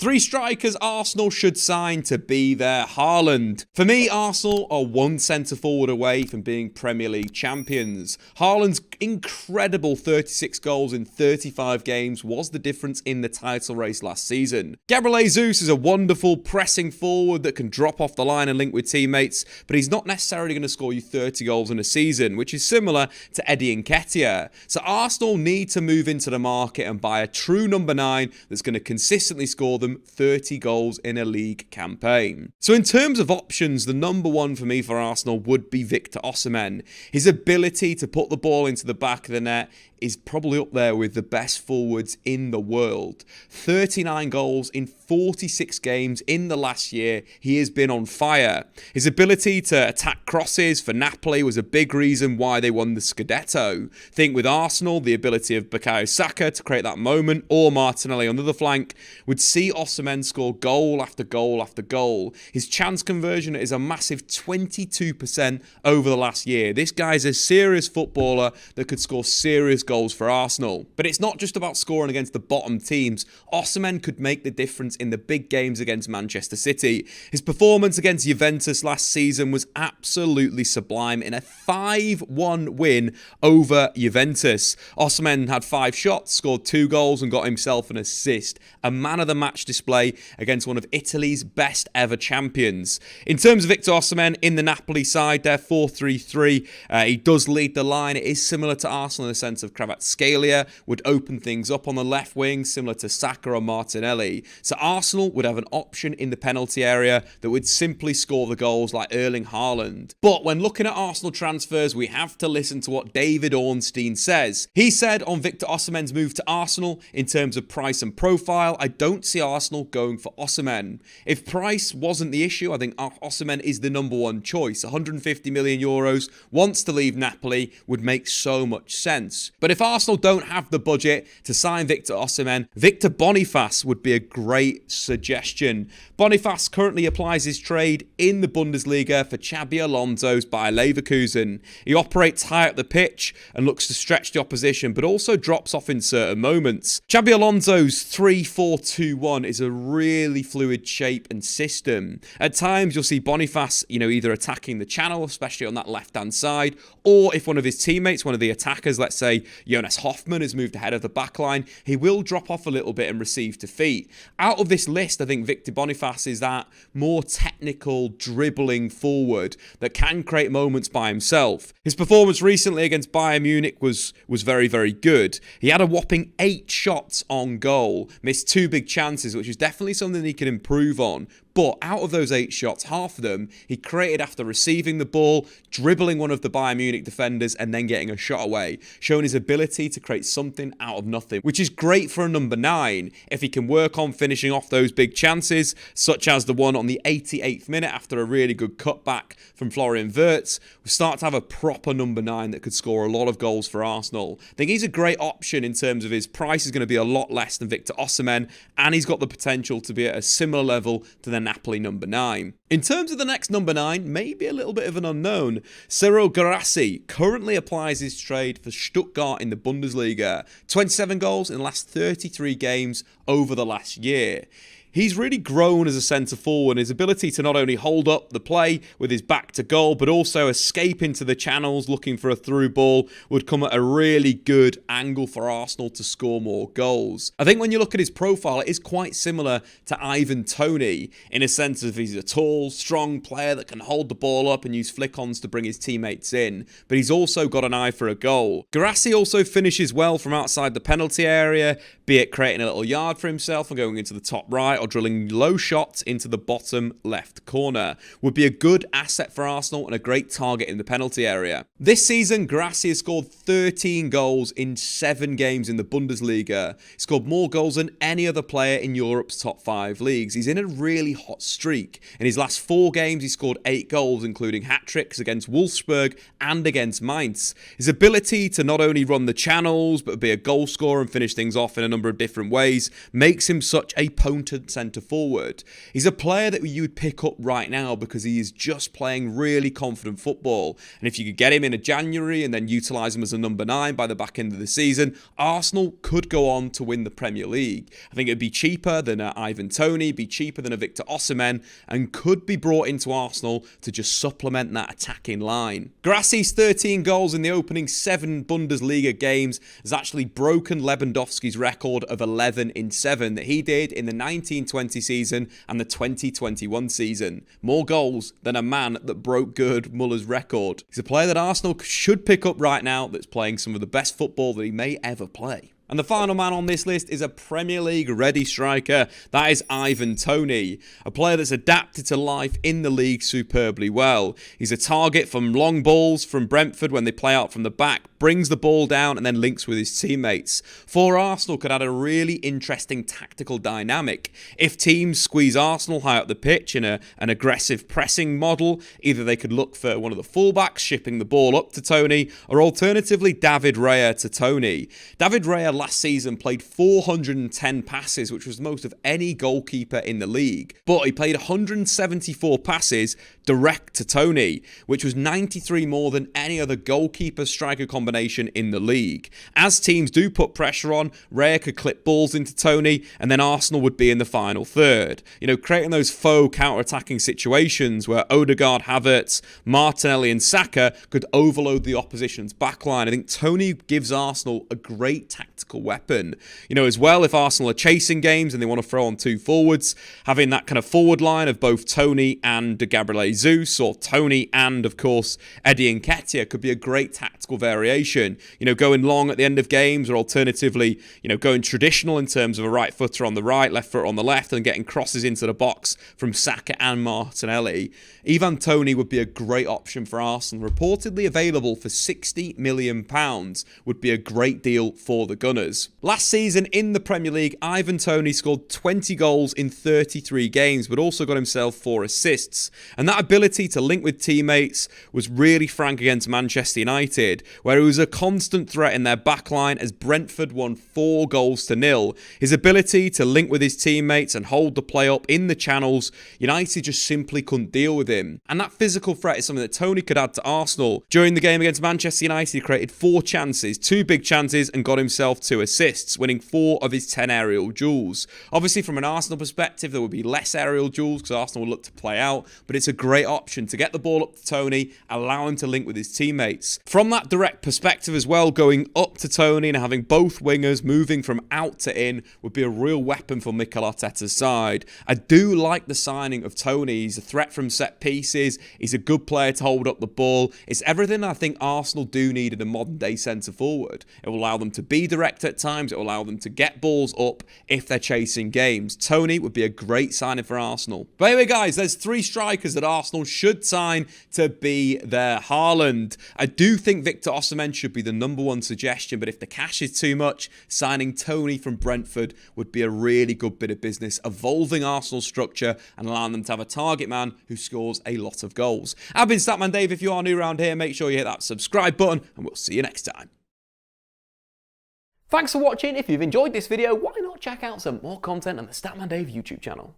3 strikers Arsenal should sign to be their Haaland. For me, Arsenal are 1 centre-forward away from being Premier League champions. Haaland's incredible 36 goals in 35 games was the difference in the title race last season. Gabriel Jesus is a wonderful pressing forward that can drop off the line and link with teammates, but he's not necessarily going to score you 30 goals in a season, which is similar to Eddie Nketiah. So Arsenal need to move into the market and buy a true number 9 that's going to consistently score them 30 goals in a league campaign. So in terms of options, the number 1 for me for Arsenal would be Victor Osimhen. His ability to put the ball into the back of the net is probably up there with the best forwards in the world. 39 goals in 46 games in the last year. He has been on fire. His ability to attack crosses for Napoli was a big reason why they won the Scudetto. Think with Arsenal, the ability of Bukayo Saka to create that moment, or Martinelli on the other flank, would see Osimhen score goal after goal after goal. His chance conversion is a massive 22% over the last year. This guy's a serious footballer that could score serious goals for Arsenal. But it's not just about scoring against the bottom teams. Osimhen could make the difference in the big games against Manchester City. His performance against Juventus last season was absolutely sublime in a 5-1 win over Juventus. Osimhen had 5 shots, scored 2 goals and got himself an assist. A man of the match display against one of Italy's best ever champions. In terms of Victor Osimhen in the Napoli side, they're 4-3-3. He does lead the line. It is similar to Arsenal in the sense of Kvaratskhelia would open things up on the left wing, similar to Saka or Martinelli. So Arsenal would have an option in the penalty area that would simply score the goals like Erling Haaland. But when looking at Arsenal transfers, we have to listen to what David Ornstein says. He said on Victor Osimhen's move to Arsenal, in terms of price and profile, I don't see Arsenal going for Osimhen. If price wasn't the issue, I think Osimhen is the number 1 choice. 150 million euros, wants to leave Napoli, would make so much sense. But if Arsenal don't have the budget to sign Victor Osimhen, Victor Boniface would be a great suggestion. Boniface currently applies his trade in the Bundesliga for Xabi Alonso's Bayer Leverkusen. He operates high up the pitch and looks to stretch the opposition, but also drops off in certain moments. Xabi Alonso's 3-4-2-1 is a really fluid shape and system. At times, you'll see Boniface, either attacking the channel, especially on that left-hand side, or if one of his teammates, one of the attackers, let's say Jonas Hoffman, has moved ahead of the backline, he will drop off a little bit and receive to feet. Out of this list, I think Victor Boniface is that more technical, dribbling forward that can create moments by himself. His performance recently against Bayern Munich was very, very good. He had a whopping 8 shots on goal, missed 2 big chances, which is definitely something he can improve on. But out of those 8 shots, half of them he created after receiving the ball, dribbling one of the Bayern Munich defenders and then getting a shot away, showing his ability to create something out of nothing, which is great for a number 9 if he can work on finishing off those big chances, such as the one on the 88th minute after a really good cutback from Florian Wirtz. We start to have a proper number 9 that could score a lot of goals for Arsenal. I think he's a great option in terms of his price is going to be a lot less than Victor Osimhen, and he's got the potential to be at a similar level to the Napoli number 9. In terms of the next number 9, maybe a little bit of an unknown. Serhou Guirassy currently applies his trade for Stuttgart in the Bundesliga. 27 goals in the last 33 games over the last year. He's really grown as a centre-forward. His ability to not only hold up the play with his back to goal, but also escape into the channels looking for a through ball would come at a really good angle for Arsenal to score more goals. I think when you look at his profile, it is quite similar to Ivan Toney in a sense of he's a tall, strong player that can hold the ball up and use flick-ons to bring his teammates in, but he's also got an eye for a goal. Guirassy also finishes well from outside the penalty area, be it creating a little yard for himself and going into the top right, or drilling low shots into the bottom left corner. Would be a good asset for Arsenal and a great target in the penalty area. This season, Guirassy has scored 13 goals in 7 games in the Bundesliga. He scored more goals than any other player in Europe's top 5 leagues. He's in a really hot streak. In his last 4 games, he scored 8 goals, including hat-tricks against Wolfsburg and against Mainz. His ability to not only run the channels, but be a goal scorer and finish things off in a number number of different ways makes him such a potent centre forward. He's a player that you would pick up right now because he is just playing really confident football. And if you could get him in a January and then utilise him as a number 9 by the back end of the season, Arsenal could go on to win the Premier League. I think it'd be cheaper than Ivan Toney, be cheaper than a Victor Osimhen, and could be brought into Arsenal to just supplement that attacking line. Guirassy's 13 goals in the opening 7 Bundesliga games has actually broken Lewandowski's record of 11 in 7 that he did in the 1920 season and the 2021 season. More goals than a man that broke Gerd Muller's record. He's a player that Arsenal should pick up right now that's playing some of the best football that he may ever play. And the final man on this list is a Premier League ready striker. That is Ivan Toney, a player that's adapted to life in the league superbly well. He's a target from long balls from Brentford when they play out from the back, brings the ball down and then links with his teammates. For Arsenal could add a really interesting tactical dynamic. If teams squeeze Arsenal high up the pitch in an aggressive pressing model, either they could look for one of the fullbacks shipping the ball up to Toney, or alternatively David Raya to Toney. David Raya last season played 410 passes, which was the most of any goalkeeper in the league. But he played 174 passes direct to Toney, which was 93 more than any other goalkeeper-striker combination in the league. As teams do put pressure on, Raya could clip balls into Toney, and then Arsenal would be in the final third. You know, creating those faux counter-attacking situations where Odegaard, Havertz, Martinelli and Saka could overload the opposition's backline. I think Toney gives Arsenal a great tactical weapon. You know, as well, if Arsenal are chasing games and they want to throw on 2 forwards, having that kind of forward line of both Toney and Gabriel Jesus, or Toney and, of course, Eddie Nketiah could be a great tactical variation. You know, going long at the end of games, or alternatively, you know, going traditional in terms of a right footer on the right, left footer on the left, and getting crosses into the box from Saka and Martinelli. Ivan Toney would be a great option for Arsenal. Reportedly available for £60 million, would be a great deal for the Gunners. Last season in the Premier League, Ivan Toney scored 20 goals in 33 games, but also got himself 4 assists. And that ability to link with teammates was really frank against Manchester United, where he was a constant threat in their backline as Brentford won 4 goals to 0. His ability to link with his teammates and hold the play up in the channels, United just simply couldn't deal with him. And that physical threat is something that Toney could add to Arsenal. During the game against Manchester United, he created 4 chances, 2 big chances, and got himself 2 assists, winning 4 of his 10 aerial duels. Obviously, from an Arsenal perspective, there would be less aerial duels because Arsenal would look to play out, but it's a great option to get the ball up to Toney, allow him to link with his teammates. From that direct perspective as well, going up to Toney and having both wingers moving from out to in would be a real weapon for Mikel Arteta's side. I do like the signing of Toney. He's a threat from set pieces. He's a good player to hold up the ball. It's everything I think Arsenal do need in a modern day centre forward. It will allow them to be direct at times. It will allow them to get balls up if they're chasing games. Toney would be a great signing for Arsenal. But anyway, guys, there's 3 strikers that Arsenal should sign to be their Haaland. I do think Victor Osimhen should be the number 1 suggestion, but if the cash is too much, signing Toney from Brentford would be a really good bit of business, evolving Arsenal's structure and allowing them to have a target man who scores a lot of goals. I've been Statman Dave. If you are new around here, make sure you hit that subscribe button and we'll see you next time. Thanks for watching. If you've enjoyed this video, why not check out some more content on the Statman Dave YouTube channel?